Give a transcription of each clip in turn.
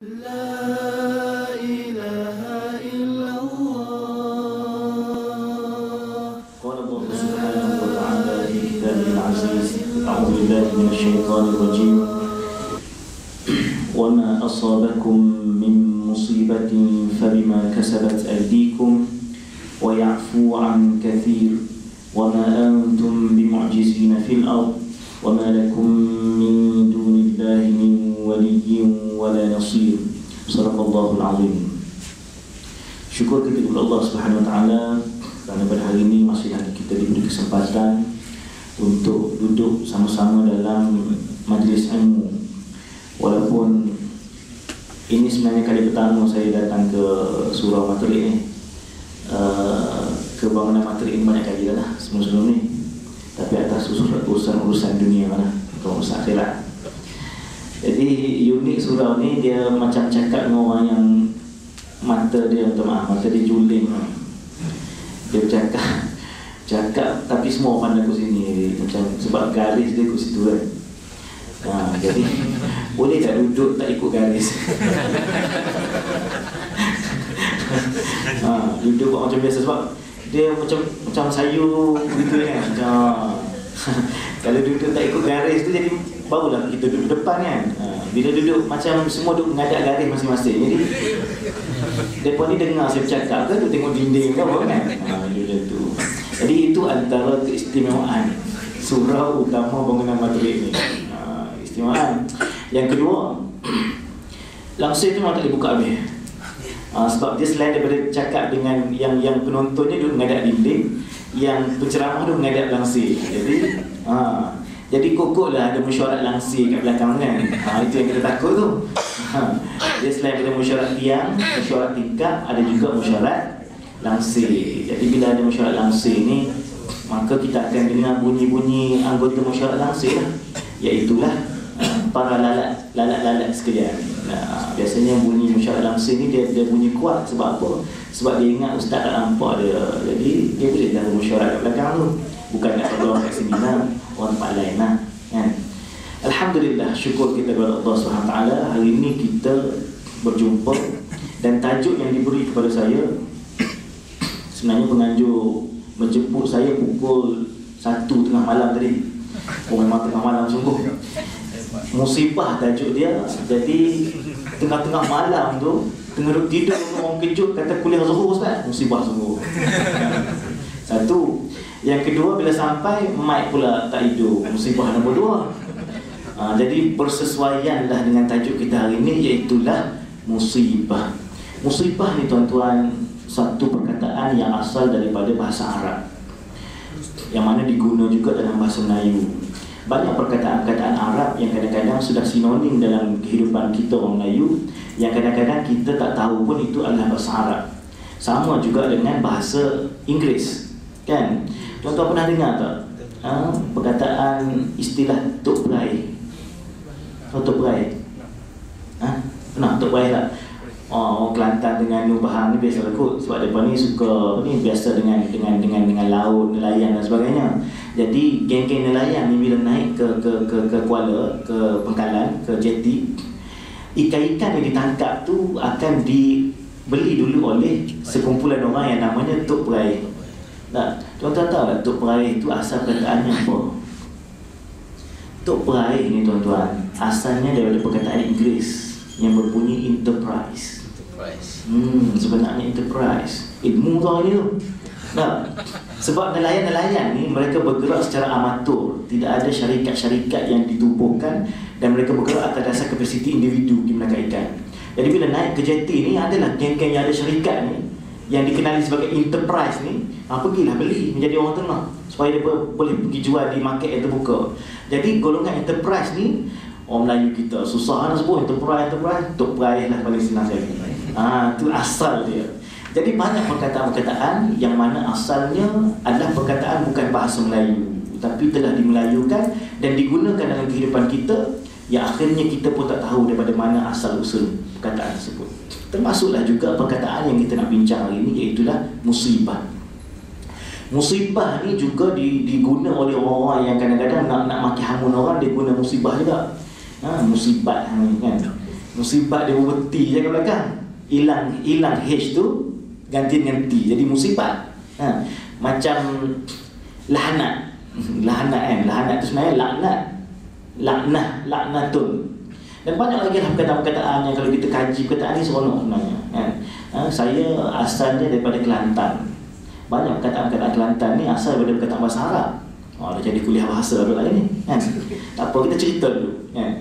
لا إله إلا الله. قال الله سبحانه وتعالى في كتابه العزيز: أعوذ بالله من الشيطان الرجيم. وما أصابكم من مصيبة فبما كسبت أيديكم ويعفو عن كثير وما أنتم بمعجزين في الأرض وما لكم من دون الله من ولي ولا نصير. Sadaqallahul Azim. Syukur kita kepada Allah Subhanahu Wa Taala kerana pada hari ini masih lagi kita diberi kesempatan untuk duduk sama-sama dalam majlis ilmu. Walaupun ini sebenarnya kali pertama saya datang ke surau Matrik ni. Ke bangunan Matrik ini banyak kali dah lah sebelum ni. Tapi atas urusan dunia mana, urusan akhirat. Jadi unik surau ni, dia macam cakap dengan orang yang mata dia, minta maaf, mata dia juling. Dia cakap tapi semua orang pandang ke sini macam sebab garis dia ke situ kan. Jadi boleh tak duduk tak ikut garis. Duduk macam biasa sebab dia macam sayur begitu kan. Kalau duduk tak ikut garis tu jadi barulah kita duduk depan kan. Bila duduk macam semua duduk menghadap garis masing-masing. Jadi mereka ni dengar saya bercakap ke, duduk tengok dinding ke apa kan. Macam tu. Jadi itu antara keistimewaan surau utama bangunan Matrik ni. Keistimewaan. Yang kedua, langsir tu memang tak boleh buka habis. Sebab dia selain daripada cakap dengan yang penontonnya duduk menghadap dinding, yang penceramah tu menghadap langsir. Jadi kokoklah ada mesyuarat langsir kat belakang kan. Itu yang kita takut tu. Dia selain daripada mesyuarat tiang, mesyuarat tingkap, ada juga mesyuarat langsir. Jadi bila ada mesyuarat langsir ni, maka kita akan dengar bunyi-bunyi anggota mesyuarat langsir lah. Iaitulah para lalat sekalian. Biasanya bunyi mesyuarat langsir ni dia bunyi kuat. Sebab apa? Sebab dia ingat ustaz tak nampak dia. Jadi dia boleh dah mesyuarat kat belakang tu. Bukan nak orang kat seminar, orang tempat lain lah kan? Alhamdulillah, syukur kita kepada Allah SWT. Hari ini kita berjumpa dan tajuk yang diberi kepada saya, sebenarnya penganjur menjemput saya pukul 1 tengah malam tadi. Memang tengah malam sungguh. Musibah tajuk dia. Jadi tengah-tengah malam tu, tengah duduk tidur, orang kejut kata kuliah zuhur Ustaz. Musibah sungguh. Satu. Yang kedua, bila sampai mic pula tak hidup. Musibah nombor 2. Jadi bersesuaianlah dengan tajuk kita hari ini, iaitulah musibah. Musibah ni tuan-tuan, satu perkataan yang asal daripada bahasa Arab, yang mana diguna juga dalam bahasa Melayu. Banyak perkataan-perkataan Arab yang kadang-kadang sudah sinonim dalam kehidupan kita orang Melayu, yang kadang-kadang kita tak tahu pun itu adalah bahasa Arab. Sama juga dengan bahasa Inggeris, kan? Tuan-tuan pernah dengar tak perkataan istilah Tok Perai? Tok Perai? Pernah Tok Perai tak? Orang Kelantan dengan Bahang ni biasa kot. Sebab mereka ni suka biasa dengan laut, nelayan dan sebagainya. Jadi geng-geng nelayan ni bila naik ke Kuala, ke Pengkalan, ke jeti, ikan-ikan yang ditangkap tu akan dibeli dulu oleh sekumpulan orang yang namanya Tok Perai. Tuan-tuan tahu tak Tok Perai itu asal perkataannya apa? Tok Perai ni tuan-tuan, asalnya daripada perkataan Inggeris yang berbunyi enterprise. Sebenarnya enterprise, ilmu tau ni tu. Sebab nelayan-nelayan ni mereka bergerak secara amatur, tidak ada syarikat-syarikat yang ditubuhkan, dan mereka bergerak atas dasar kapasiti individu di menangkap ikan. Jadi bila naik ke jeti ni, adalah geng-geng yang ada syarikat ni, yang dikenali sebagai enterprise ni, pergilah beli menjadi orang tengah supaya dia boleh pergi jual di market yang terbuka. Jadi golongan enterprise ni, orang Melayu kita susah nak sebut enterprise. Tok Perai lah paling senang saya. Itu asal dia. Jadi banyak perkataan-perkataan yang mana asalnya adalah perkataan bukan bahasa Melayu, tapi telah dimelayukan dan digunakan dalam kehidupan kita, yang akhirnya kita pun tak tahu daripada mana asal usul perkataan tersebut. Termasuklah juga perkataan yang kita nak bincang hari ini, iaitulah musibah. Musibah ni juga diguna oleh orang-orang yang kadang-kadang nak maki hamun orang, dia guna musibah juga. Musibat ni kan. Musibat dia buat T je ke belakang. Hilang H tu ganti dengan T, jadi musibat. Macam lahanat. Lahanat kan. Lahanat tu sebenarnya laknat. Laknatun. Dan banyak lagi lah perkataan-perkataan yang kalau kita kaji perkataan ni seronok sebenarnya kan. Saya asalnya daripada Kelantan. Banyak perkataan-perkataan Kelantan ni asal daripada perkataan bahasa Arab. Dah jadi kuliah bahasa pula ni kan. Tak apa, kita cerita dulu kan.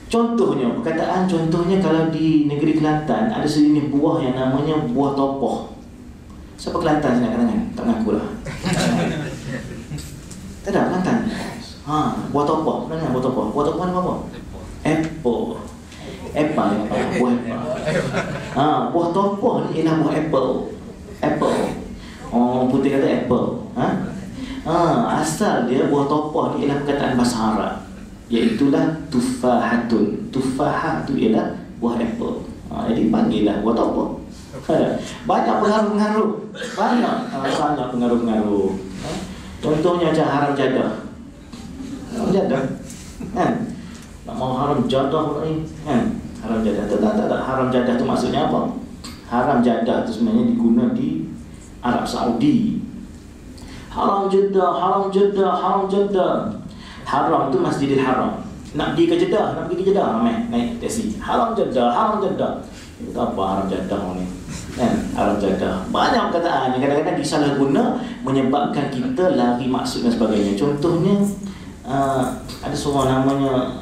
Contohnya kalau di negeri Kelantan ada sejenis buah yang namanya buah topoh. Siapa Kelantan sini kan? Tak mengaku lah. Tak ada Kelantan. Buah topoh. Mana buah topoh? Buah topoh ni apa? Apple. Buah apple. Buah topoh ni ialah buah apple. Putih kata apple. Asal dia buah topoh ni ialah perkataan bahasa Arab, iaitulah tufahatun. Tufahah tu ialah buah apple. Jadi panggillah buah topoh. Banyak pengaruh-pengaruh. Banyak pengaruh-pengaruh. Contohnya macam haram jadah. Kan? Tak mau haram jadah pula ni kan? Haram jadah. Tak. Haram jadah tu maksudnya apa? Haram jadah tu sebenarnya diguna di Arab Saudi. Haram Jeddah. Haram tu Masjidil Haram. Nak pergi ke Jeddah, naik taksi. Haram Jeddah. Itu apa haram Jeddah ni? Kan? Haram Jeddah. Banyak perkataan yang kadang-kadang disalahguna menyebabkan kita lari maksud dan sebagainya. Contohnya ada seorang namanya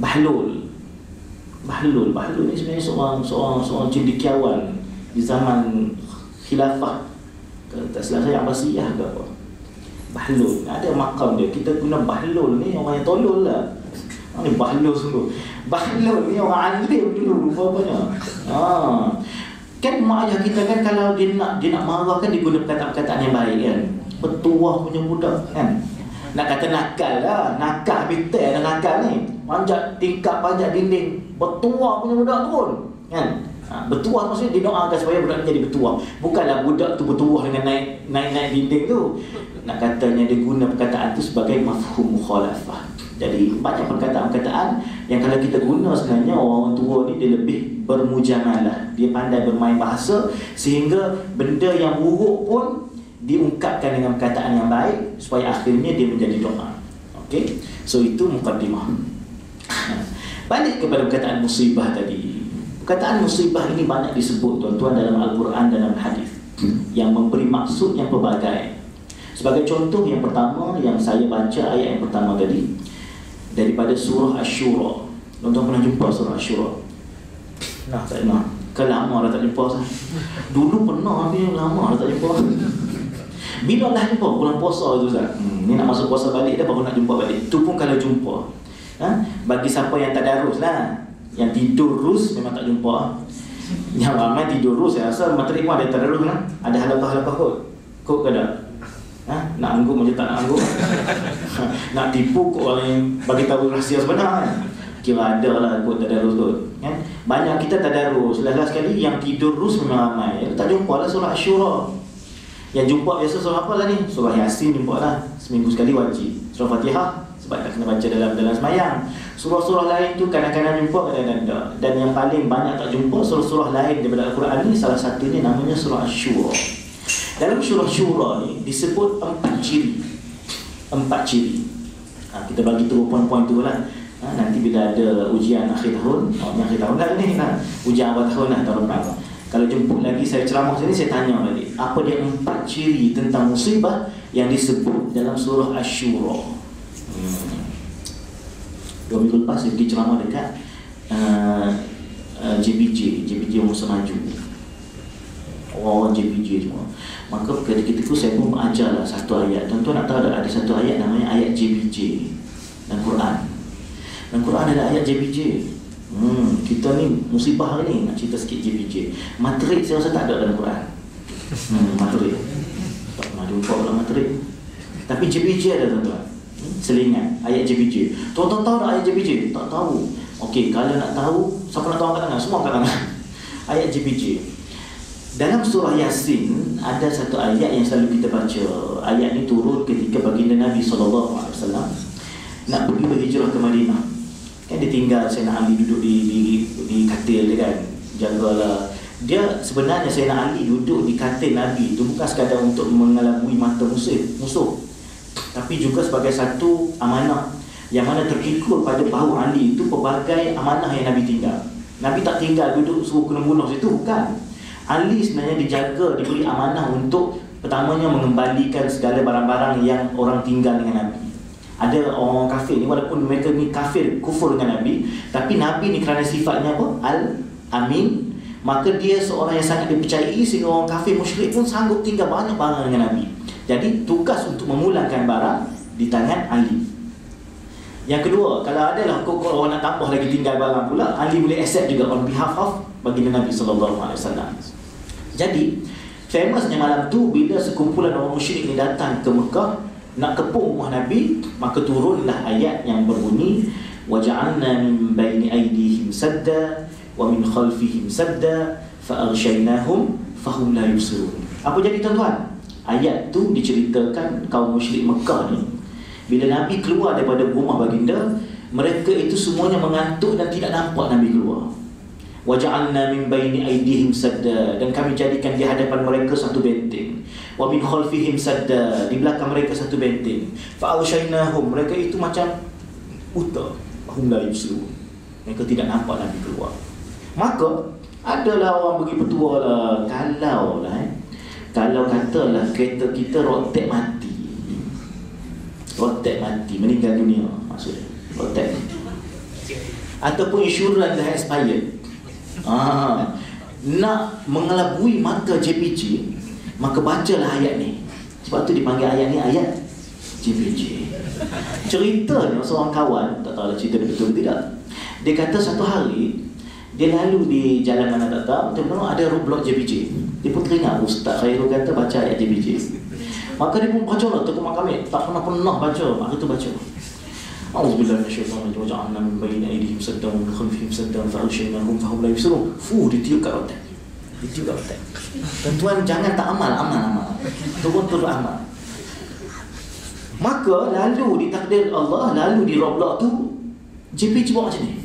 Bahlul ni sebenarnya seorang cendekiawan di zaman khilafah, tak salah saya Abbasiyah ke apa. Bahlul, ada makam dia. Kita guna Bahlul ni orang yang tolol lah. Ni Bahlul sungguh. Bahlul ni orang alim dulu rupanya. Kan mak ayah kita kan kalau dia nak marah kan dia guna perkataan-perkataan yang baik kan. Bertuah punya budak kan. Nak kata nakal lah, nakal betul ada nakal ni. Panjat tingkap, panjat dinding, bertuah punya budak turun kan. Bertuah maksudnya didoakan supaya budak ni jadi bertuah. Bukanlah budak tu bertuah dengan naik dinding tu. Nak katanya dia guna perkataan tu sebagai mafhum mukhalafah. Jadi banyak perkataan-perkataan yang kalau kita guna sebenarnya orang tua ni dia lebih bermujamalah. Dia pandai bermain bahasa sehingga benda yang buruk pun diungkapkan dengan perkataan yang baik supaya akhirnya dia menjadi doa. Okey. So itu mukadimah. Balik kepada perkataan musibah tadi. Perkataan musibah ini banyak disebut tuan-tuan dalam Al-Quran dan dalam hadis yang memberi maksud yang pelbagai. Sebagai contoh yang pertama yang saya baca ayat yang pertama tadi daripada surah Asy-Syura. Tuan-tuan pernah jumpa surah Asy-Syura? Tak pernah. Lama dah tak jumpa saya. Dulu pernah tapi lama dah tak jumpa. Bila lah jumpa bulan puasa tu Ustaz. Ni nak masuk puasa balik dah baru nak jumpa balik. Tu pun kalau jumpa. Bagi siapa yang tadarus lah. Yang tidur rus memang tak jumpa. Yang ramai tidur rus saya rasa materi pun ada tadarus lah. Ada halaqah-halaqah kot ke tak? Nak angguk macam tak nak angguk. Nak tipu kot orang yang bagi tahu rahsia sebenar kan? Kira ada lah kot tadarus kot kan? Banyak kita tadarus. Last sekali yang tidur rus memang ramai. Tak jumpa lah surah Asy-Syura. Yang jumpa biasa surah apa lah ni? Surah Yasin jumpa lah. Seminggu sekali wajib. Surah Fatihah sebab tak kena baca dalam semayang. Surah-surah lain tu kadang-kadang jumpa, kadang-kadang tak. Dan yang paling banyak tak jumpa surah-surah lain daripada Al-Quran ni, salah satunya namanya surah Asy-Syura. Dalam surah Syura ni disebut 4 ciri. 4 ciri. Kita bagi tu poin-poin tu lah. Nanti bila ada ujian akhir tahun, akhir tahun dah ni lah. Ujian awal tahun lah tahun depan. Kalau jemput lagi saya ceramah sini, saya tanya balik apa dia 4 ciri tentang musibah yang disebut dalam surah Asy-Syura. 2 minggu lepas saya pergi ceramah dekat JPJ Musa Maju. Orang-orang JPJ semua. Maka ketika itu saya pun mengajar lah satu ayat. Tuan-tuan nak tahu ada satu ayat namanya ayat JPJ dan Quran. Dan Quran ada ayat JPJ. Kita ni musibah hari ni nak cerita sikit JPJ. Matrik saya rasa tak ada dalam Quran. Matrik tak pernah jumpa dalam matrik. Tapi JPJ ada tuan-tuan. Selingan ayat JPJ. Tuan-tuan tahu tak ayat JPJ? Tak tahu. Okey, kalau nak tahu, siapa nak tahu angkat tangan? Semua angkat tangan. Ayat JPJ. Dalam surah Yasin ada satu ayat yang selalu kita baca. Ayat ni turun ketika baginda Nabi SAW nak pergi berhijrah ke Madinah. Kan dia tinggal Sayyidina Ali duduk di katil dia kan, jagalah. Dia sebenarnya Sayyidina Ali duduk di katil Nabi itu bukan sekadar untuk mengelabui mata musuh, tapi juga sebagai satu amanah yang mana terpikul pada bahu Ali itu pelbagai amanah yang Nabi tinggal. Nabi tak tinggal duduk suruh kena bunuh situ, bukan. Ali sebenarnya dijaga, diberi amanah untuk pertamanya mengembalikan segala barang-barang yang orang tinggal dengan Nabi. Ada orang kafir ni, walaupun mereka ni kafir, kufur dengan Nabi, tapi Nabi ni kerana sifatnya apa? Al-Amin, maka dia seorang yang sangat dipercayai sehingga orang kafir musyrik pun sanggup tinggal banyak barang dengan Nabi. Jadi tugas untuk memulangkan barang di tangan Ali. Yang kedua, kalau adalah orang nak tambah lagi tinggal barang pula, Ali boleh accept juga on behalf of baginda Nabi SAW. Jadi famousnya malam tu bila sekumpulan orang musyrik ni datang ke Mekah nak kepung rumah Nabi, maka turunlah ayat yang berbunyi waja'alna min baini aydihim sadda wa min khalfihim sadda fa aghshaynahum fahum la yubsirun. Apa jadi tuan-tuan? Ayat tu diceritakan kaum musyrik Mekah ni, bila Nabi keluar daripada rumah baginda, mereka itu semuanya mengantuk dan tidak nampak Nabi keluar. Waja'alna min baini aydihim sadda, dan kami jadikan di hadapan mereka satu benteng. Wa min khalfihim sadda, di belakang mereka satu benteng. Fa aghshaynahum, mereka itu macam buta. Hum la yubsirun, mereka tidak nampak Nabi keluar. Maka adalah orang bagi petua lah, kalau katalah kereta kita rotek mati, meninggal dunia maksudnya, rotek, ataupun insurans dah expired, nak mengelabui mata JPJ, maka bacalah ayat ni. Sebab tu dipanggil ayat ni ayat JPJ. Ceritanya seorang kawan, tak tahu lah cerita betul tidak, dia kata satu hari dia lalu di jalan mana tak tahu, tengok ada roadblock JPJ. Dia pun teringat Ustaz Khairul kata baca ayat JPJ. Maka dia pun baca lah, terkemak kami tak pernah baca, maka tu baca A'udzubillahi minasyaitonir rajim waja'alna min bayni aydihim saddan wa min khalfihim saddan fa aghshaynahum fahum la yubsirun. Dia tiup kat rotek. Tuan-tuan jangan tak amal. Turun amal. Maka lalu ditakdir Allah, lalu di roadblock tu JPJ buat macam ni.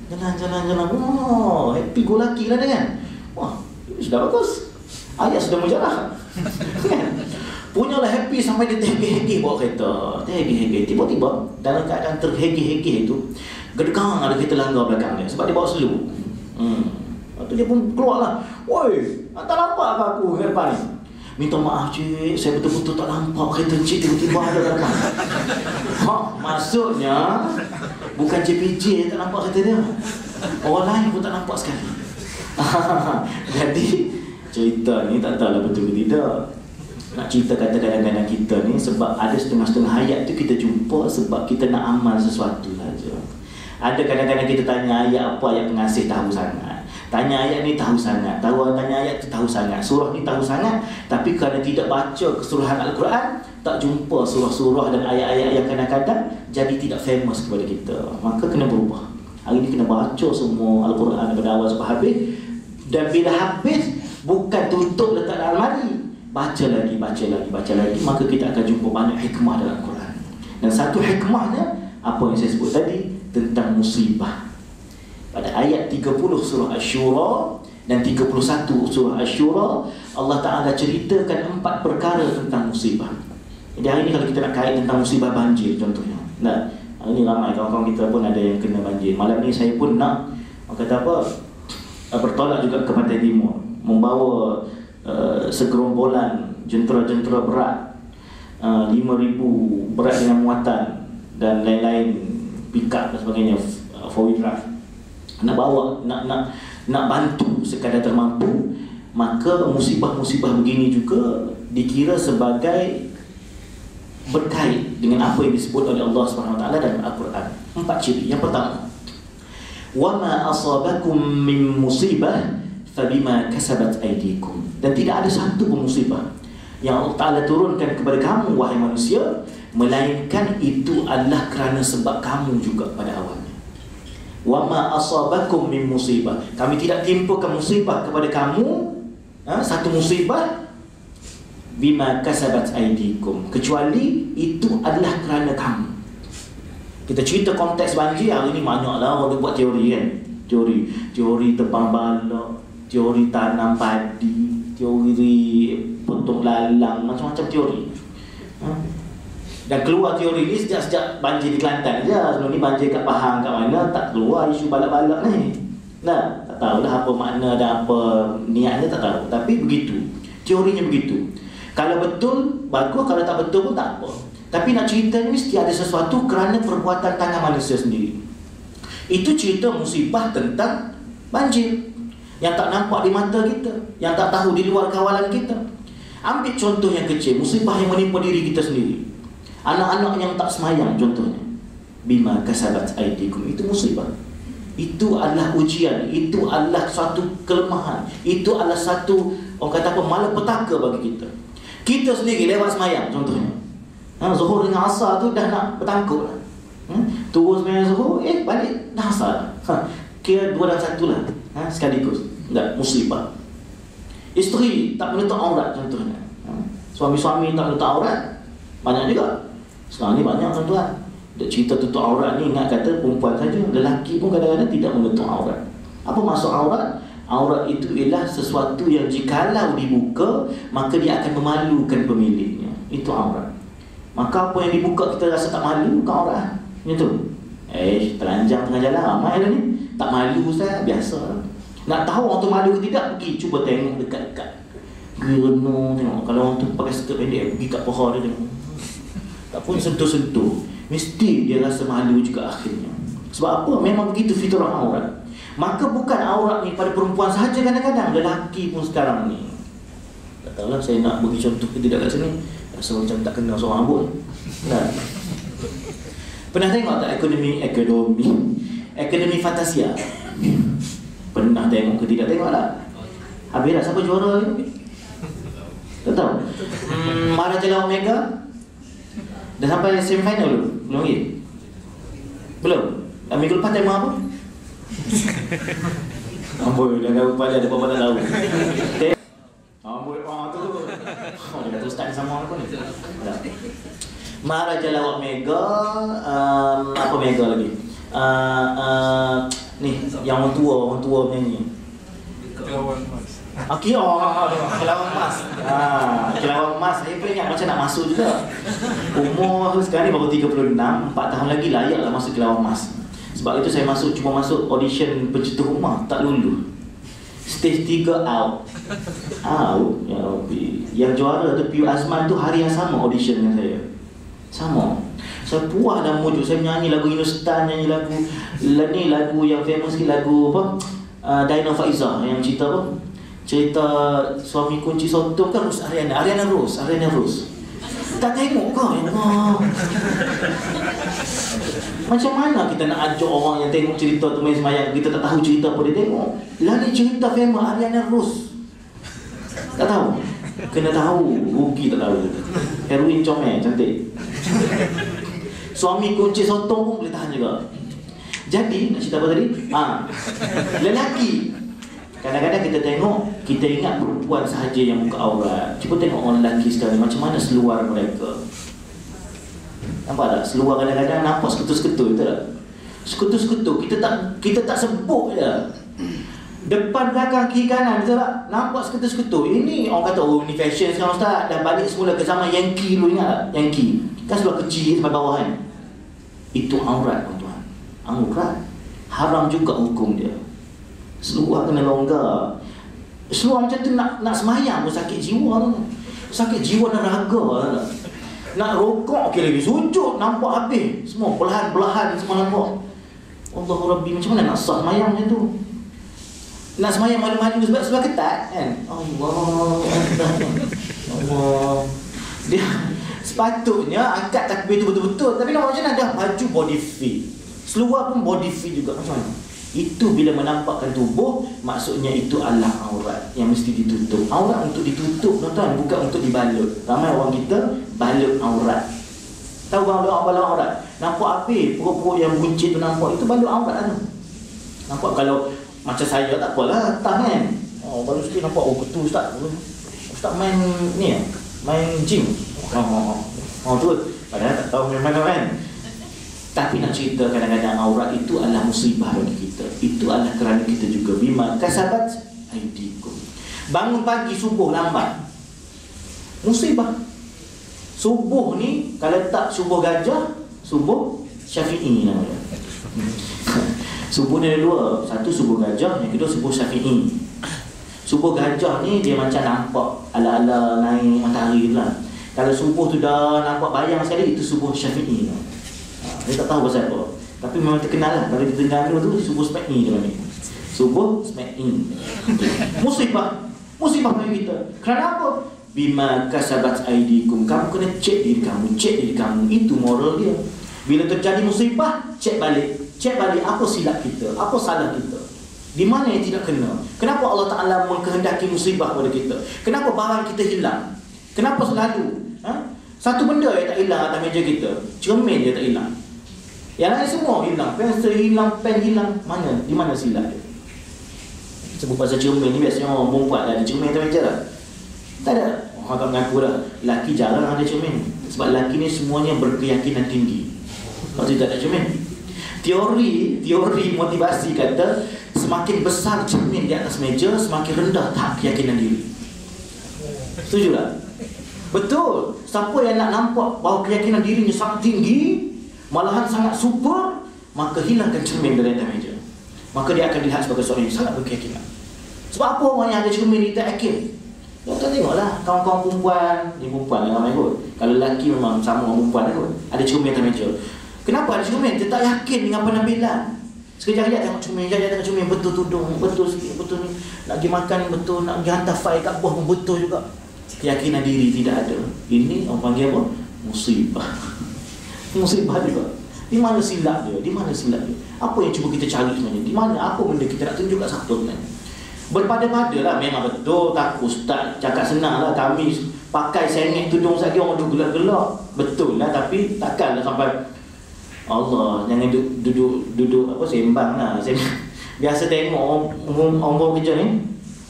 Jalan. Wah, happy go lucky lah dia kan. Wah, sudah bagus. Ayat sudah mujarah. Punyalah happy sampai dia terhegi-hegi bawa kereta. Tiba-tiba dalam keadaan terhegi-hegi itu, gedekang ada kereta langgar belakang dia sebab dia bawa slow. Lepas tu dia pun keluar lah. Woi, tak nampak ke aku ke depan ni? Minta maaf cik, saya betul-betul tak nampak kereta cik tiba-tiba ada belakang. Maksudnya bukan JPJ yang tak nampak kereta dia, orang lain pun tak nampak sekali. Jadi cerita ni tak tahulah betul ke tidak. Nak cerita kata kadang-kadang kita ni sebab ada setengah-setengah ayat tu kita jumpa sebab kita nak amal sesuatu saja. Ada kadang-kadang kita tanya ayat apa, ayat pengasih tahu sangat, tanya ayat ni tahu sangat, tanya ayat tu tahu sangat, surah ni tahu sangat, tapi kerana tidak baca keseluruhan Al-Quran, tak jumpa surah-surah dan ayat-ayat yang kadang-kadang jadi tidak famous kepada kita. Maka kena berubah. Hari ni kena baca semua Al-Quran daripada awal sampai habis. Dan bila habis, bukan tutup letak dalam almari, baca lagi, maka kita akan jumpa banyak hikmah dalam Quran. Dan satu hikmahnya, apa yang saya sebut tadi, tentang musibah. Pada ayat 30 surah Asy-Syura dan 31 surah Asy-Syura, Allah Ta'ala ceritakan 4 perkara tentang musibah. Jadi hari ni kalau kita nak kait tentang musibah banjir contohnya, nah, hari ni ramai kawan-kawan kita pun ada yang kena banjir. Malam ni saya pun nak, kata apa, bertolak juga ke Pantai Timur, membawa segerombolan jentera-jentera berat, 5,000 berat dengan muatan dan lain-lain, pick-up dan sebagainya, 4-wheel drive, nak bawa, nak bantu sekadar termampu. Maka musibah-musibah begini juga dikira sebagai berkait dengan apa yang disebut oleh Allah SWT dalam Al-Quran. 4 ciri. Yang pertama, وَمَا أَصَابَكُم مِّن مُّصِيبَةٍ فَبِمَا كَسَبَتْ أَيْدِيكُمْ. Dan tidak ada satu pun musibah yang Allah Ta'ala turunkan kepada kamu, wahai manusia, melainkan itu adalah kerana sebab kamu juga pada awalnya. وَمَا أَصَابَكُم مِّن مُّصِيبَةٍ, kami tidak timpakan musibah kepada kamu, satu musibah, bima kasabat aidikum, kecuali itu adalah kerana kamu. Kita cerita konteks banjir, hari ni banyaklah orang buat teori kan. Teori tebang balak, teori tanam padi, teori potong lalang, macam-macam teori. Dan keluar teori ni sejak banjir di Kelantan je. Sebelum ni banjir kat Pahang kat mana tak keluar isu balak-balak ni. Nah, tak tahulah apa makna dan apa niatnya, tak tahu. Tapi begitu, teorinya begitu. Kalau betul, bagus. Kalau tak betul pun tak apa. Tapi nak cerita ni mesti ada sesuatu kerana perbuatan tangan manusia sendiri. Itu cerita musibah tentang banjir yang tak nampak di mata kita, yang tak tahu di luar kawalan kita. Ambil contoh yang kecil, musibah yang menimpa diri kita sendiri. Anak-anak yang tak semayang contohnya. Bima kasabat aidikum, itu musibah. Itu adalah ujian, itu adalah satu kelemahan, itu adalah satu, orang kata apa, malapetaka bagi kita. Kita sendiri lewat semayang contohnya. Zuhur dengan asar tu dah nak bertangkuk lah. Turun semayang zuhur, balik dah asar. Kira 2 dan 1 lah, sekaligus. Tak, musibah. Isteri tak menutup aurat contohnya. Suami-suami tak menutup aurat, banyak juga. Sekarang ni banyak tuan-tuan. Dia cerita tutup aurat ni, ingat kata perempuan saja, lelaki pun kadang-kadang tidak menutup aurat. Apa maksud aurat? Aurat itu ialah sesuatu yang jikalau dibuka, maka dia akan memalukan pemiliknya. Itu aurat. Maka apa yang dibuka kita rasa tak malu, bukan aurat. Macam tu. Telanjang tengah jalan, ramai dah ni. Tak malu Ustaz, biasa. Nak tahu orang tu malu ke tidak, pergi cuba tengok dekat-dekat. Gerno tengok. Kalau orang tu pakai skirt pendek, pergi kat paha dia tengok. Tak pun sentuh-sentuh, mesti dia rasa malu juga akhirnya. Sebab apa? Memang begitu fitrah aurat. Maka bukan aurat ni pada perempuan sahaja, kadang-kadang lelaki pun sekarang ni. Tak tahulah saya nak bagi contoh ke tidak kat sini. Rasa macam tak kenal seorang pun. Nah. Pernah tengok tak Akademi Fantasia? Pernah tengok ke tidak? Tengok tak? Habis dah, siapa juara ni? Tak tahu. Maharaja Omega dah sampai semifinal belum? Belum lagi? Belum? Minggu lepas tema apa? Amboi, dah tahu pada ada apa-apa tak tahu. Amboi, tu. Dia kata ustaz sama apa ni? Maharaja Lawak Mega, apa Mega lagi? Ni, yang orang tua menyanyi. Kelawan Mas. Kelawan Mas. Kelawan Mas, saya pun ingat macam nak masuk juga. Umur sekarang ni baru 36, 4 tahun lagi layaklah masuk Kelawan Mas. Sebab itu saya cuma masuk audition pencetus rumah, tak lulus. Stage 3 out. Ya Rabbi. Yang juara tu Piu Azman tu hari yang sama audition dengan saya. Sama. Saya puas dan mujuk. Saya menyanyi lagu Hindustan, nyanyi lagu yang famous sikit, lagu apa? Daina Faizah yang cerita apa? Cerita suami kunci sotong kan, Ariana Rose. Tak tengok ke? Ya Allah. Macam mana kita nak ajak orang yang tengok cerita tu main semayang, kita tak tahu cerita apa dia tengok. Lagi cerita famous Ariana Rose. Tak tahu. Kena tahu, rugi tak tahu. Heroin comel, cantik. Suami kunci sotong pun boleh tahan juga. Jadi, nak cerita apa tadi? Lelaki. Kadang-kadang kita tengok, kita ingat perempuan sahaja yang buka aurat. Cuba tengok orang lelaki sekarang, macam mana seluar mereka. Nampak tak? Seluar kadang-kadang nampak seketul-seketul, betul tak? Seketul-seketul, kita tak sebut je. Depan, belakang, kiri, kanan, betul tak? Nampak seketul-seketul. Ini orang kata, oh ni fashion sekarang Ustaz. Dah balik semula ke zaman Yankee dulu, ingat tak? Yankee. Kan seluar kecil sampai bawah kan? Itu aurat, tuan-tuan. Aurat. Haram juga hukum dia. Seluar kena longgar. Seluar macam tu nak semayang pun sakit jiwa tu. Sakit jiwa dan raga. Nak rokok okey lagi, sujud nampak habis. Semua belahan-belahan semua nampak. Allah Rabbi, macam mana nak sah semayang macam tu? Nak semayang malu-malu sebab ketat kan? Allah. Dia sepatutnya angkat takbir tu betul-betul. Tapi nak macam mana dah baju body fit, seluar pun body fit juga. Macam mana? Itu bila menampakkan tubuh, maksudnya itu adalah aurat yang mesti ditutup. Aurat untuk ditutup, tuan-tuan, bukan untuk dibalut. Ramai orang kita balut aurat. Tahu balut aurat? Nampak api, perut-perut yang buncit tu nampak, itu balut aurat tu. Nampak kalau macam saya tak apalah, tak kan? Baru sikit nampak, betul Ustaz. Ustaz main ni, main gym. Tu. Padahal tak tahu main mana kan? Tapi nak cerita kadang-kadang aurat itu adalah musibah bagi kita. Itu adalah kerana kita juga bima kasabat aidikum. Bangun pagi subuh lambat, musibah. Subuh ni kalau tak subuh gajah, subuh Syafi'i namanya. Subuh ni ada dua. Satu subuh gajah, yang kedua subuh Syafi'i. Subuh gajah ni dia macam nampak ala-ala naik matahari tu lah. Kalau subuh tu dah nampak bayang sekali, itu subuh Syafi'i. Dia tak tahu pasal apa, tapi memang terkenal lah. Kalau di Terengganu tu subuh Sma'i dia panggil. Subuh Sma'i. Musibah. Musibah bagi kita. Kerana apa? Bima kasabat aidikum. Kamu kena cek diri kamu. Cek diri kamu. Itu moral dia. Bila terjadi musibah, cek balik. Cek balik apa silap kita, apa salah kita, di mana yang tidak kena. Kenapa Allah Ta'ala mengkehendaki musibah pada kita? Kenapa barang kita hilang? Kenapa selalu satu benda yang tak hilang atas meja kita, cermin dia tak hilang. Yang lain semua hilang. Pensel hilang, pen hilang. Mana? Di mana silap dia? Sebut pasal cermin ni, biasanya orang perempuan ada cermin atas meja lah. Tak ada. Orang tak mengaku dah. Lelaki jarang ada cermin. Sebab lelaki ni semuanya berkeyakinan tinggi. Maksudnya tak ada cermin. Teori motivasi kata semakin besar cermin di atas meja, semakin rendah tahap keyakinan diri. Setuju tak? Betul. Siapa yang nak nampak bahawa keyakinan dirinya sangat tinggi, malahan sangat super, maka hilangkan cermin dari atas meja. Maka dia akan dilihat sebagai seorang yang sangat berkeyakinan. Sebab apa orang yang ada cermin ni tak yakin? Kita tengoklah kawan-kawan perempuan. Ni perempuan yang ramai kot. Kalau lelaki memang sama orang perempuan kot. Ada cermin atas meja. Kenapa ada cermin? Dia tak yakin dengan penampilan. Sekejap dia tengok cermin, dia tengok cermin, betul tudung, betul sikit, betul ni. Nak pergi makan betul, nak pergi hantar file kat bawah pun betul juga. Keyakinan diri tidak ada. Ini orang panggil apa? Musibah. Musibah juga. Di mana silap dia? Di mana silap dia? Apa yang cuba kita cari sebenarnya? Di mana? Apa benda kita nak tunjuk kat siapa sebenarnya? Berpada-pada lah. Memang betul tak ustaz cakap senang lah. Kami pakai sengit tudung saja orang tu gelak-gelak. Betul lah. Tapi takkanlah sampai Allah, jangan duduk apa sembang lah. Biasa tengok orang kerja ni,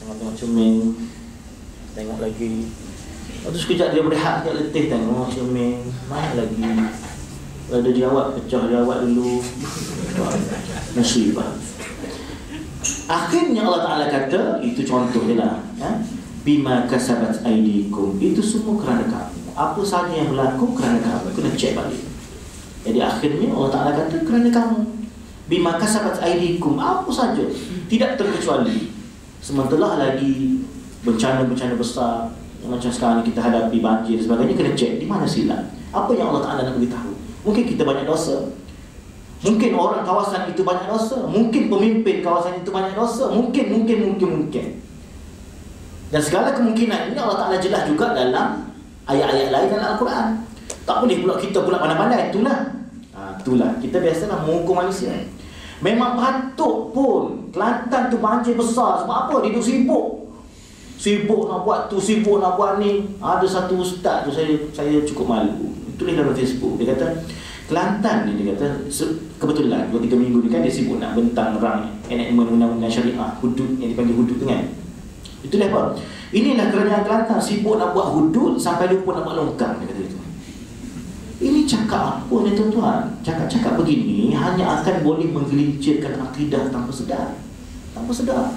tengok cermin, tengok lagi. Lepas tu sekejap dia berehat, sekejap letih, tengok cermin, mana lagi. Ada jerawat, pecah jerawat dulu. Musibah. Akhirnya Allah Ta'ala kata, itu contoh je lah, bima kasabat aidikum. Itu semua kerana kamu. Apa sahaja yang berlaku kerana kamu. Kena cek balik. Jadi akhirnya Allah Ta'ala kata kerana kamu. Bima kasabat aidikum. Apa saja. Tidak terkecuali. Sementara lagi bencana-bencana besar macam sekarang kita hadapi, banjir dan sebagainya, kena cek di mana silap. Apa yang Allah Ta'ala nak beritahu. Mungkin kita banyak dosa. Mungkin orang kawasan itu banyak dosa. Mungkin pemimpin kawasan itu banyak dosa. Mungkin. Dan segala kemungkinan ini Allah Ta'ala jelas juga dalam ayat-ayat lain dalam Al-Quran. Tak boleh pula kita pula pandai-pandai. Itulah. Kita biasalah menghukum manusia. Memang patut pun Kelantan tu banjir besar. Sebab apa? Dia duduk sibuk. Sibuk nak buat tu, sibuk nak buat ni. Ada satu ustaz tu, saya cukup malu. Tulis dalam Facebook. Dia kata, Kelantan ni, dia kata, kebetulan 2-3 minggu ni kan dia sibuk nak bentang rang enactment undang-undang syariah, hudud yang dipanggil hudud tu kan. Itulah apa? Inilah kerajaan Kelantan sibuk nak buat hudud sampai lupa nak buat longkang, dia kata itu. Ini cakap apa ni tuan-tuan? Cakap-cakap begini hanya akan boleh menggelincirkan akidah tanpa sedar. Tanpa sedar.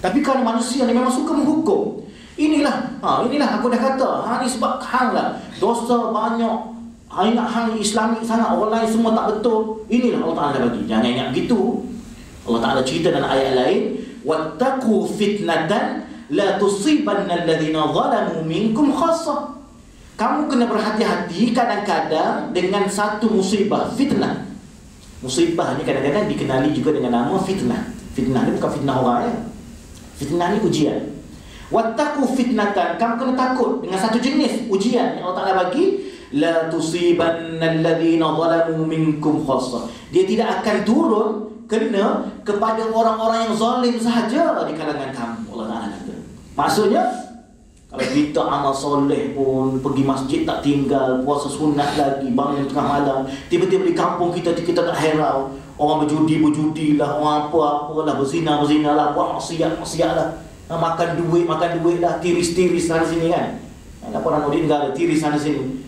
Tapi kalau manusia ni memang suka menghukum. Inilah aku dah kata. Ni sebab hang lah. Dosa banyak. Ingat hang Islamik sangat. Orang lain semua tak betul. Inilah Allah Ta'ala bagi. Jangan ingat begitu. Allah Ta'ala cerita dalam ayat lain. Wattaqu fitnatan la tusibanna alladhina zalamu minkum khassah. Kamu kena berhati-hati kadang-kadang dengan satu musibah, fitnah. Musibah ni kadang-kadang dikenali juga dengan nama fitnah. Fitnah ni bukan fitnah orang ya. Fitnah ni ujian. Wattaqu fitnatan. Kamu kena takut dengan satu jenis ujian yang Allah Ta'ala bagi. La tusibanna alladhina zalamu minkum khassah. Dia tidak akan turun kena kepada orang-orang yang zalim sahaja di kalangan kamu. Allah Ta'ala kata. Maksudnya, kalau kita amal soleh pun, pergi masjid tak tinggal, puasa sunat lagi, bangun tengah malam, tiba-tiba di kampung kita tak herau. Orang berjudi lah, orang apa-apalah, berzina lah, buat maksiat lah. Makan duit lah, tiris sana sini kan. Laporan audit negara, tiris sana sini.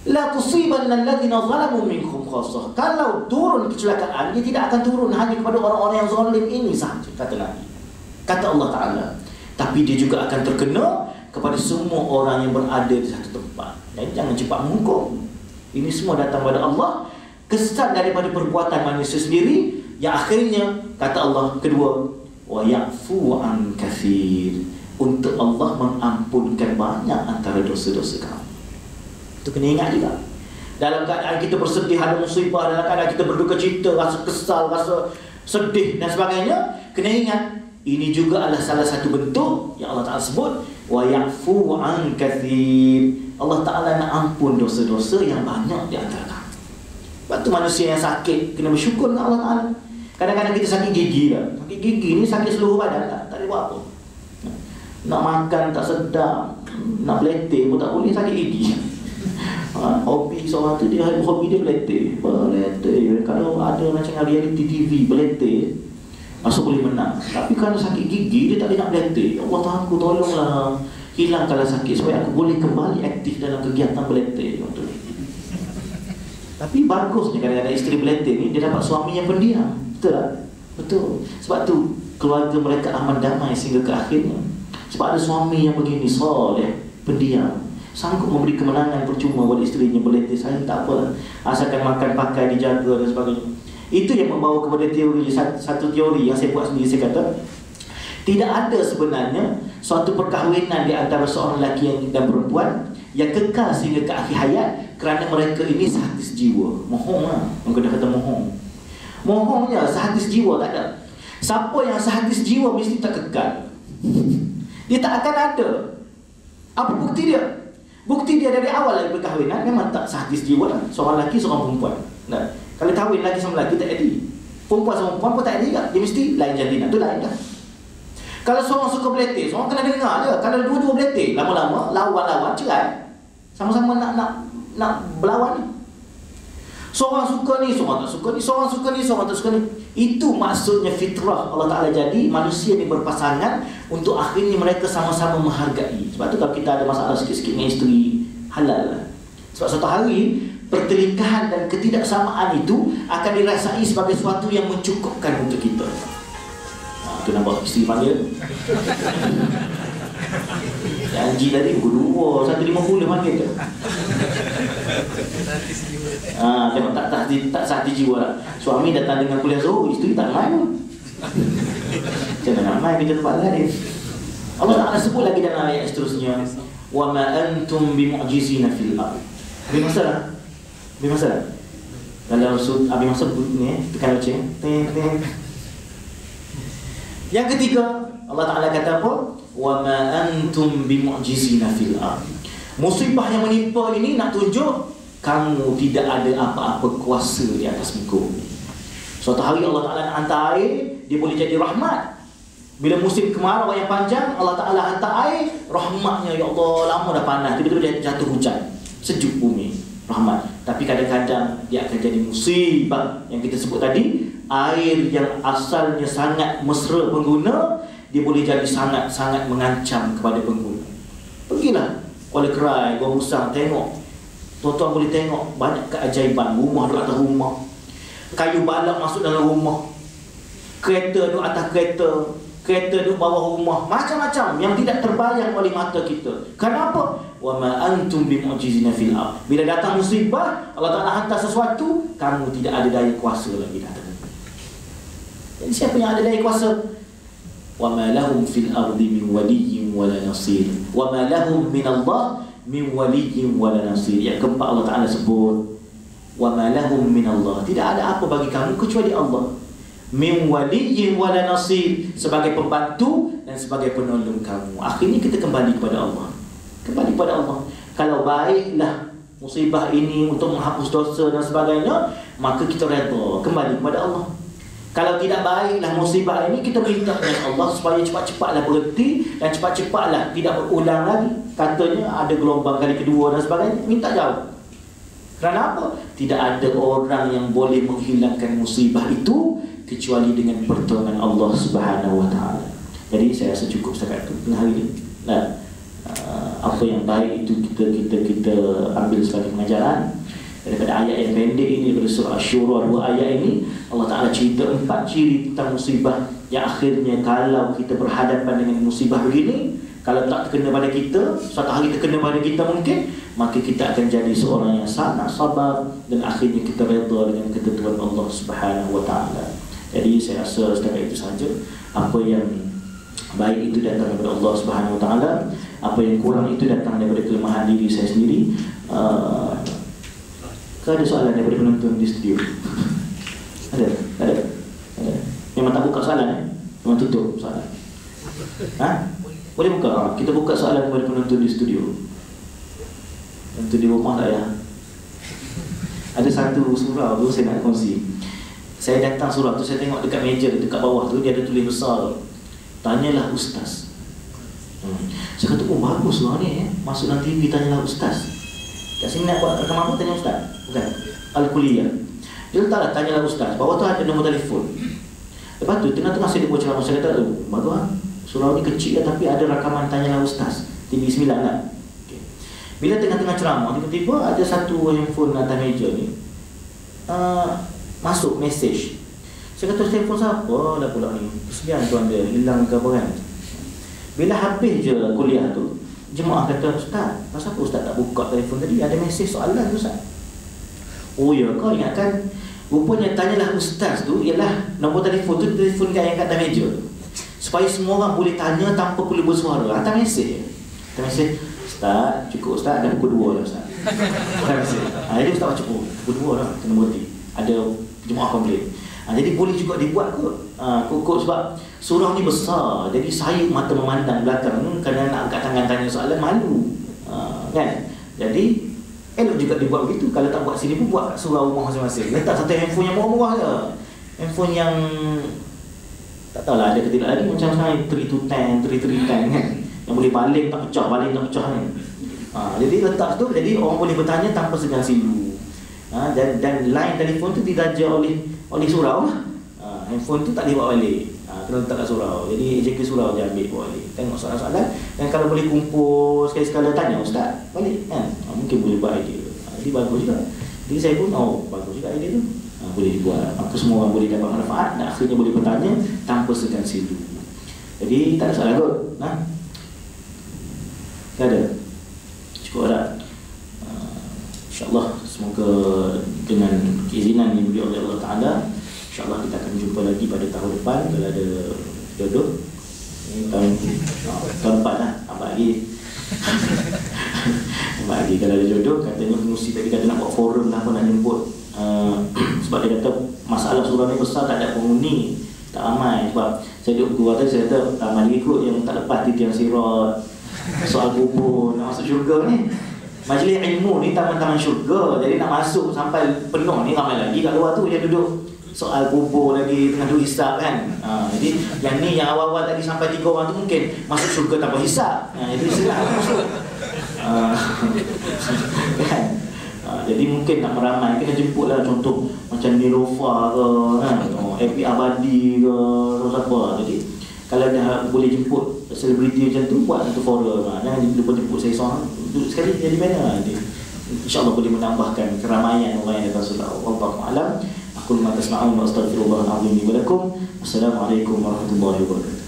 La tusibanna alladhina zalamu minkum khassah. Kalau turun kecelakaan, dia tidak akan turun hanya kepada orang-orang yang zalim ini sahaja, kata Nabi. Kata Allah Ta'ala. Tapi dia juga akan terkena kepada semua orang yang berada di satu tempat. Jadi jangan cepat menghukum. Ini semua datang pada Allah, kesan daripada perbuatan manusia sendiri, yang akhirnya kata Allah kedua, wa ya'fu an katsir. Untuk Allah mengampunkan banyak antara dosa-dosa kamu. Itu kena ingat juga. Dalam keadaan kita bersedih, ada musibah, dalam keadaan kita berduka cita, rasa kesal, rasa sedih dan sebagainya, kena ingat ini juga adalah salah satu bentuk yang Allah Ta'ala sebut wa ya'fu an katsir. Allah Ta'ala nak ampun dosa-dosa yang banyak di antara kamu. Sebab tu manusia yang sakit kena bersyukur dengan Allah Ta'ala. Kadang-kadang kita sakit gigi lah. Sakit gigi ni sakit seluruh badan lah. Tak boleh buat apa. Nak makan tak sedap, nak beletih pun tak boleh, sakit gigi. Hobi seorang tu, dia hobi dia beletih. Kalau ada macam reality TV beletih, masuk boleh menang. Tapi kalau sakit gigi, dia tak boleh nak beletih. Allah Ta'ala, aku tolonglah hilangkanlah sakit supaya aku boleh kembali aktif dalam kegiatan beletih. Tapi bagusnya kadang-kadang isteri beletih ni, dia dapat suami yang pendiam. Betul tak? Betul. Sebab tu keluarga mereka aman damai sehingga ke akhirnya. Sebab ada suami yang begini, soleh, pendiam, sanggup memberi kemenangan percuma kepada isterinya beletih. Saya tak apa, asalkan makan, pakai, dijaga dan sebagainya. Itu yang membawa kepada teori, satu teori yang saya buat sendiri. Saya kata, tidak ada sebenarnya suatu perkahwinan di antara seorang lelaki dan perempuan yang kekal sehingga ke akhir hayat, kerana mereka ini sehati jiwa. Mohong lah, orang dah kata mohong. Mohongnya sehati jiwa tak ada. Siapa yang sehati jiwa mesti tak kekal. Dia tak akan ada. Apa bukti dia? Bukti dia dari awal lagi perkahwinan memang tak sehati jiwa lah. Seorang lelaki, seorang perempuan. Nah, kalau kahwin lelaki sama lelaki tak jadi. Perempuan sama perempuan pun tak jadi juga. Dia mesti lain jantina, tu lain dah. Kalau seorang suka beletih, seorang kena dengar je. Kalau dua-dua beletih, lama-lama lawan-lawan cerai. Sama-sama nak berlawan ni. Seorang suka ni, seorang tak suka ni, seorang suka ni, seorang tak suka ni. Itu maksudnya fitrah Allah Ta'ala jadi manusia ni berpasangan untuk akhirnya mereka sama-sama menghargai. Sebab tu kalau kita ada masalah sikit-sikit dengan isteri, halal lah. Sebab suatu hari pertelingkahan dan ketidaksamaan itu akan dirasai sebagai sesuatu yang mencukupkan untuk kita. Itu nampak isteri panggil. Janji tadi pukul 2, 1.50 panggil ke? Tengok tak sehati jiwa lah. Suami datang dengan kuliah zuhur, isteri tak main pun. Macam mana nak main kerja tempat lain. Allah Ta'ala sebut lagi dalam ayat seterusnya, wa ma antum bimu'jizina fil ardh. Habis masalah? Habis masalah? Kalau habis masa ni, tekan loceng. Yang ketiga, Allah Ta'ala kata apa? Wa ma antum bimu'jizina fil ardh. Musibah yang menimpa ini nak tunjuk kamu tidak ada apa-apa kuasa di atas muka bumi. Suatu hari Allah Ta'ala nak hantar air, dia boleh jadi rahmat. Bila musim kemarau yang panjang, Allah Ta'ala hantar air, rahmatnya, ya Allah, lama dah panas, tiba-tiba jatuh hujan, sejuk bumi, rahmat. Tapi kadang-kadang dia akan jadi musibah. Yang kita sebut tadi, air yang asalnya sangat mesra pengguna, dia boleh jadi sangat-sangat mengancam kepada pengguna. Pergilah Kuala Kerai, Gua Musang, tengok. Tuan-tuan boleh tengok banyak keajaiban. Rumah duduk atas rumah, kayu balak masuk dalam rumah, kereta duduk atas kereta, kereta duduk bawah rumah, macam-macam yang tidak terbayang oleh mata kita. Kenapa? Wa ma antum bimu'jizina fil ardh. Bila datang musibah, Allah Ta'ala hantar sesuatu, kamu tidak ada daya kuasa lagi datang. Jadi siapa yang ada daya kuasa? Wa ma lahum fil ardi min waliyyin wala nasir. Wa ma lahum min Allah min waliyyin wala nasir. Yang keempat Allah Ta'ala sebut, wa ma lahum min Allah. Tidak ada apa bagi kamu kecuali Allah. Min waliyyin wala nasir, sebagai pembantu dan sebagai penolong kamu. Akhirnya kita kembali kepada Allah. Kembali kepada Allah. Kalau baiklah musibah ini untuk menghapus dosa dan sebagainya, maka kita redha kembali kepada Allah. Kalau tidak baiklah musibah ini, kita minta dengan Allah supaya cepat-cepatlah berhenti dan cepat-cepatlah tidak berulang lagi. Katanya ada gelombang kali kedua dan sebagainya, minta jauh. Kerana apa? Tidak ada orang yang boleh menghilangkan musibah itu kecuali dengan pertolongan Allah Subhanahu Wa Taala. Jadi saya rasa cukup setakat itu hari ini. Nah, apa yang baik itu kita ambil sebagai pengajaran. Daripada ayat yang pendek ini, daripada surah Asy-Syura 2 ayat ini, Allah Ta'ala cerita 4 ciri tentang musibah yang akhirnya kalau kita berhadapan dengan musibah begini, kalau tak terkena pada kita, suatu hari terkena pada kita mungkin, maka kita akan jadi seorang yang sangat sabar dan akhirnya kita redha dengan ketentuan Allah Subhanahu wa Ta'ala. Jadi saya rasa setakat itu saja. Apa yang baik itu datang daripada Allah Subhanahu wa Ta'ala, apa yang kurang itu datang daripada kelemahan diri saya sendiri. Ada soalan daripada penonton di studio? Ada? Memang tak buka soalan Memang tutup soalan? Boleh buka? Kita buka soalan daripada penonton di studio. Penonton di rumah tak ya? Ada satu surau tu saya nak kongsi. Saya datang surau tu, saya tengok dekat meja, dekat bawah tu dia ada tulis besar, tanyalah ustaz. Saya kata, oh bagus surau ni masuk dalam TV, tanyalah ustaz. Kat sini nak buat rekaman apa, tanya ustaz? Bukan, Al-Kuliah. Dia letaklah tanyalah ustaz, bawah tu ada nombor telefon. Lepas tu tengah-tengah saya buat ceramah, saya kata, bagus surau ni kecil tapi ada rakaman tanyalah ustaz, TV 9 lah. Okay. Bila tengah-tengah ceramah, tiba-tiba ada satu handphone atas meja ni masuk mesej. Saya kata, telefon siapa dah pula ni? Kesian tuan dia, hilang ke apa kan? Bila habis je kuliah tu, jemaah kata, ustaz, kenapa ustaz tak buka telefon tadi? Ada mesej soalan tu ustaz. Oh ya, kau ingatkan? Rupanya tanyalah ustaz tu ialah nombor telefon tu, telefon yang kat atas meja, supaya semua orang boleh tanya tanpa perlu bersuara. Hantar mesej. Hantar mesej, ustaz, cukup ustaz, dah pukul 2 dah ustaz. Hantar mesej. Jadi ustaz baca, oh pukul 2 dah, kena berhenti. Ada jemaah komplain. Jadi boleh juga dibuat kot. Kot sebab surau ni besar, jadi saya mata memandang belakang kerana nak angkat tangan tanya soalan malu. Kan? Jadi elok juga dibuat begitu. Kalau tak buat sini pun buat kat surau rumah masing-masing. Letak satu handphone yang murah-murah je. Handphone yang tak tahulah ada ke tidak lagi, macam sekarang 3 to 10, 3 to 10 kan, yang boleh baling tak pecah kan. Jadi letak tu, jadi orang boleh bertanya tanpa segan silu. Dan line telefon tu diraja oleh surau lah. Handphone tu tak boleh bawa balik, kena letak kat surau. Jadi JK surau je ambil bawa balik, tengok soalan-soalan. Dan kalau boleh kumpul sekali-sekala tanya ustaz balik kan, mungkin boleh buat idea. Jadi bagus juga. Jadi saya pun bagus juga idea tu. Boleh dibuat, maka semua orang boleh dapat manfaat dan akhirnya boleh bertanya tanpa segan silu. Jadi tak ada soalan kot. Tak ada? Cukup tak? InsyaAllah semoga dengan keizinan yang diberi oleh Allah Ta'ala, InsyaAllah kita akan jumpa lagi pada tahun depan kalau ada jodoh. Ini tahun depan lah, nampak lagi. Nampak lagi kalau ada jodoh. Katanya pengurusi tadi kata nak buat forum lah, apa nak jemput. Sebab dia kata masalah surau ni besar, tak ada penghuni, tak ramai. Sebab saya duduk guru tadi, saya kata ramai lagi kot yang tak lepas titian sirat, soal kubur, nak masuk syurga ni. Majlis ilmu ni taman-taman syurga, jadi nak masuk sampai penuh ni ramai lagi kat luar tu. Dia duduk soal kubur lagi, tengah duduk hisap kan. Jadi yang ni, yang awal-awal tadi sampai 3 orang tu mungkin masuk syurga tanpa hisap. Jadi senang masuk. Kan? Jadi mungkin nak meramai, kena jemput lah, contoh macam Nilofa ke kan, Epi Abadi ke, siapa. Jadi kalau dah boleh jemput selebriti macam tu, buat satu forum. Jangan lupa jemput saya seorang, duduk sekali jadi mana. InsyaAllah boleh menambahkan keramaian orang yang datang surau. Wallahu a'lam. Aku lima tasma'un wa astaghfirullahal azim li wa lakum. Assalamualaikum warahmatullahi wabarakatuh.